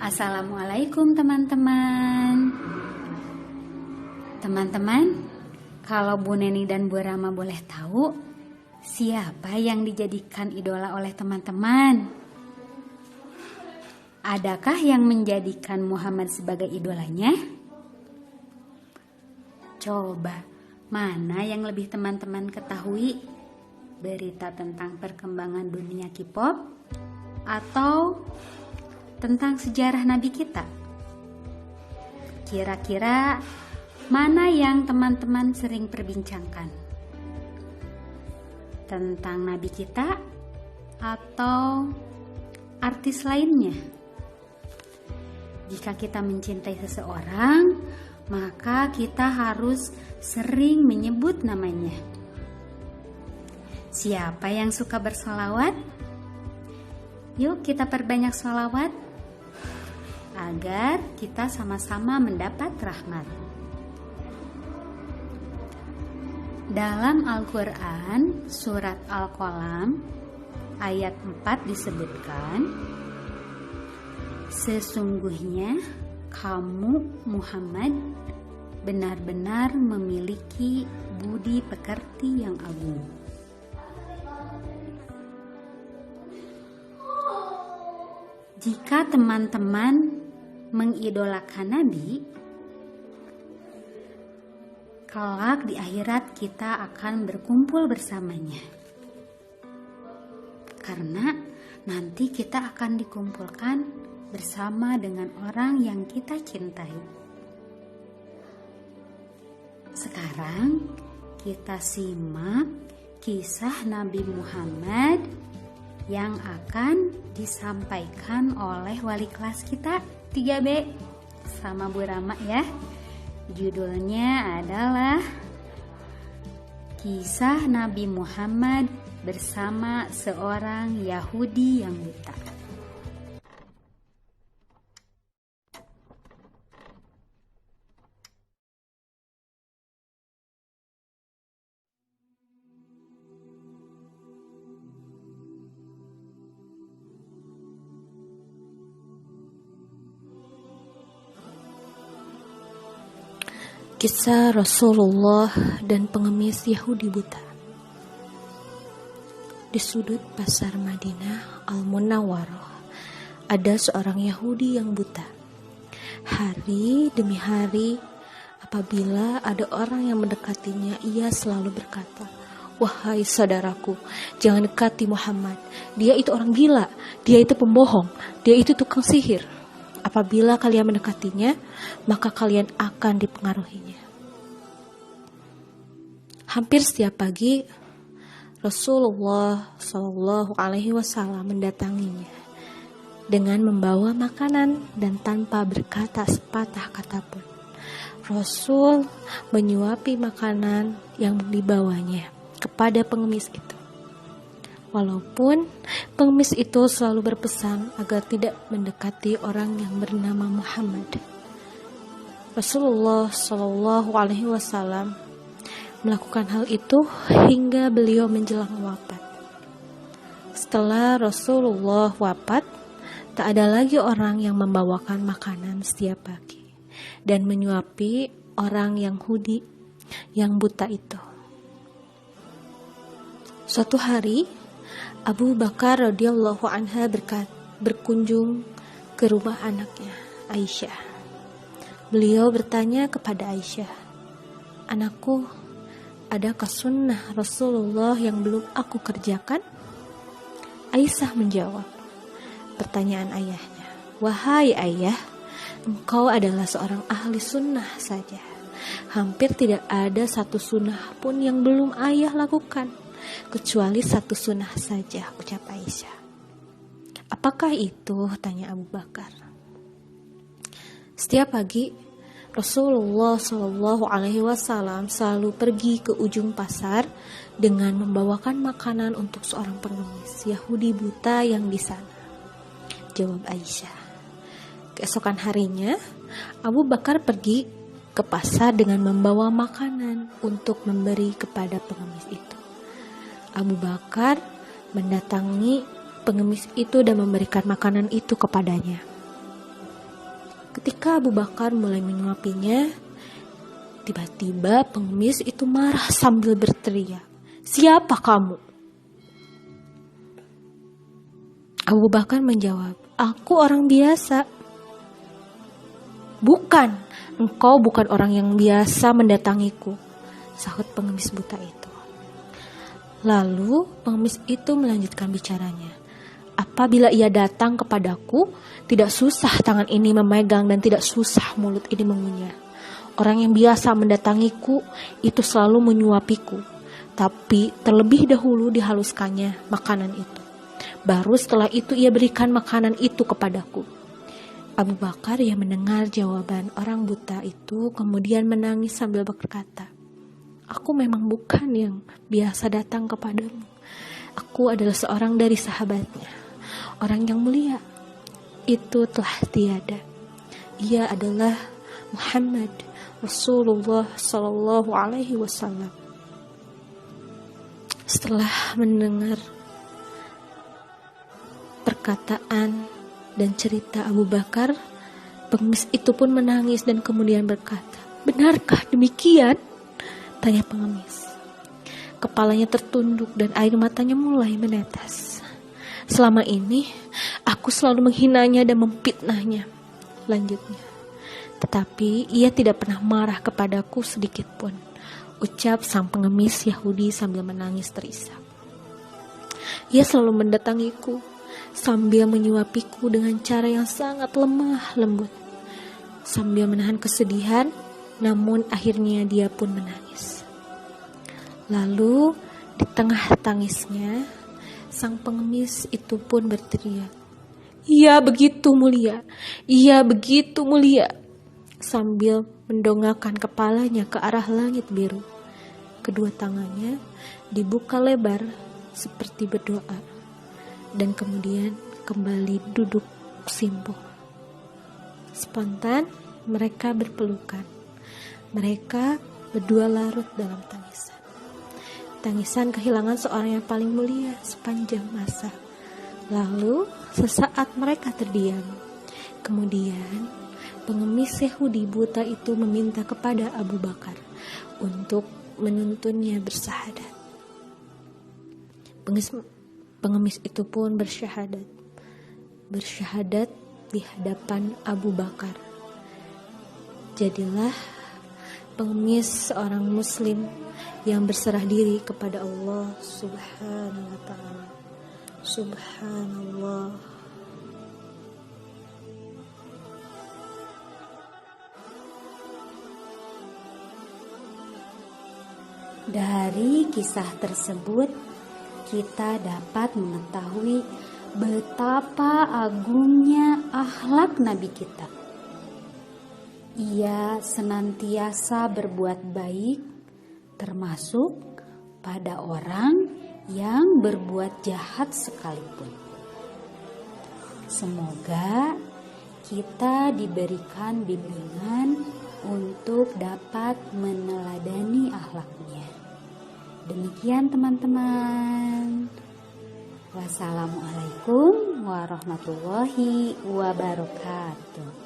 Assalamualaikum teman-teman. Teman-teman, kalau Bu Neni dan Bu Rama boleh tahu, siapa yang dijadikan idola oleh teman-teman? Adakah yang menjadikan Muhammad sebagai idolanya? Coba, mana yang lebih teman-teman ketahui? Berita tentang perkembangan dunia K-pop atau tentang sejarah Nabi kita? Kira-kira mana yang teman-teman sering perbincangkan? Tentang Nabi kita atau artis lainnya? Jika kita mencintai seseorang, maka kita harus sering menyebut namanya. Siapa yang suka bersolawat? Yuk kita perbanyak solawat agar kita sama-sama mendapat rahmat. Dalam Al-Quran, surat Al-Qalam, ayat 4 disebutkan, sesungguhnya kamu Muhammad benar-benar memiliki budi pekerti yang agung. Jika teman-teman mengidolakan Nabi, kelak di akhirat kita akan berkumpul bersamanya. Karena nanti kita akan dikumpulkan bersama dengan orang yang kita cintai. Sekarang kita simak kisah Nabi Muhammad yang akan disampaikan oleh wali kelas kita 3B sama Bu Rama ya. Judulnya adalah Kisah Nabi Muhammad bersama seorang Yahudi yang buta. Kisah Rasulullah dan pengemis Yahudi buta. Di sudut pasar Madinah Al-Munawwarah ada seorang Yahudi yang buta. Hari demi hari apabila ada orang yang mendekatinya, ia selalu berkata, "Wahai saudaraku, jangan dekati Muhammad. Dia itu orang gila, dia itu pembohong, dia itu tukang sihir. Apabila kalian mendekatinya, maka kalian akan dipengaruhinya." Hampir setiap pagi Rasulullah SAW mendatanginya dengan membawa makanan dan tanpa berkata sepatah kata pun. Rasul menyuapi makanan yang dibawanya kepada pengemis itu. Walaupun pengemis itu selalu berpesan agar tidak mendekati orang yang bernama Muhammad. Rasulullah SAW melakukan hal itu hingga beliau menjelang wafat. Setelah Rasulullah wafat, tak ada lagi orang yang membawakan makanan setiap pagi dan menyuapi orang Yahudi yang buta itu. Suatu hari, Abu Bakar radhiyallahu anha berkunjung ke rumah anaknya, Aisyah. Beliau bertanya kepada Aisyah, "Anakku, adakah sunnah Rasulullah yang belum aku kerjakan?" Aisyah menjawab pertanyaan ayahnya, "Wahai ayah, engkau adalah seorang ahli sunnah saja. Hampir tidak ada satu sunnah pun yang belum ayah lakukan, kecuali satu sunnah saja," ucap Aisyah. "Apakah itu?" tanya Abu Bakar. Setiap pagi Rasulullah SAW selalu pergi ke ujung pasar dengan membawakan makanan untuk seorang pengemis Yahudi buta yang di sana, jawab Aisyah. Keesokan harinya, Abu Bakar pergi ke pasar dengan membawa makanan untuk memberi kepada pengemis itu. Abu Bakar mendatangi pengemis itu dan memberikan makanan itu kepadanya. Ketika Abu Bakar mulai menyuapinya, tiba-tiba pengemis itu marah sambil berteriak, "Siapa kamu?" Abu Bakar menjawab, "Aku orang biasa." "Bukan, engkau bukan orang yang biasa mendatangiku," sahut pengemis buta itu. Lalu pengemis itu melanjutkan bicaranya, "Apabila ia datang kepadaku, tidak susah tangan ini memegang dan tidak susah mulut ini mengunyah. Orang yang biasa mendatangiku itu selalu menyuapiku, tapi terlebih dahulu dihaluskannya makanan itu. Baru setelah itu ia berikan makanan itu kepadaku." Abu Bakar yang mendengar jawaban orang buta itu kemudian menangis sambil berkata, "Aku memang bukan yang biasa datang kepadamu. Aku adalah seorang dari sahabatnya. Orang yang mulia itu telah tiada. Ia adalah Muhammad Rasulullah Sallallahu Alaihi Wasallam." Setelah mendengar perkataan dan cerita Abu Bakar, pengemis itu pun menangis dan kemudian berkata, "Benarkah demikian?" tanya pengemis. Kepalanya tertunduk dan air matanya mulai menetes. "Selama ini aku selalu menghinanya dan memfitnahnya," lanjutnya. "Tetapi ia tidak pernah marah kepadaku sedikit pun," ucap sang pengemis Yahudi sambil menangis terisak. "Ia selalu mendatangiku sambil menyuapiku dengan cara yang sangat lemah lembut. Sambil menahan kesedihan, namun akhirnya dia pun menangis." Lalu di tengah tangisnya, sang pengemis itu pun berteriak, "Ia begitu mulia, ia begitu mulia," sambil mendongakkan kepalanya ke arah langit biru. Kedua tangannya dibuka lebar seperti berdoa, dan kemudian kembali duduk simpuh. Spontan mereka berpelukan. Mereka berdua larut dalam tangisan. Tangisan kehilangan seorang yang paling mulia sepanjang masa. Lalu sesaat mereka terdiam. Kemudian pengemis Yahudi buta itu meminta kepada Abu Bakar untuk menuntunnya bersyahadat. Pengemis itu pun bersyahadat di hadapan Abu Bakar. Jadilah pengemis seorang muslim yang berserah diri kepada Allah Subhanahu wa ta'ala. Subhanallah. Dari kisah tersebut kita dapat mengetahui betapa agungnya akhlak Nabi kita. Ia senantiasa berbuat baik, termasuk pada orang yang berbuat jahat sekalipun. Semoga kita diberikan bimbingan untuk dapat meneladani akhlaknya. Demikian teman-teman. Wassalamualaikum warahmatullahi wabarakatuh.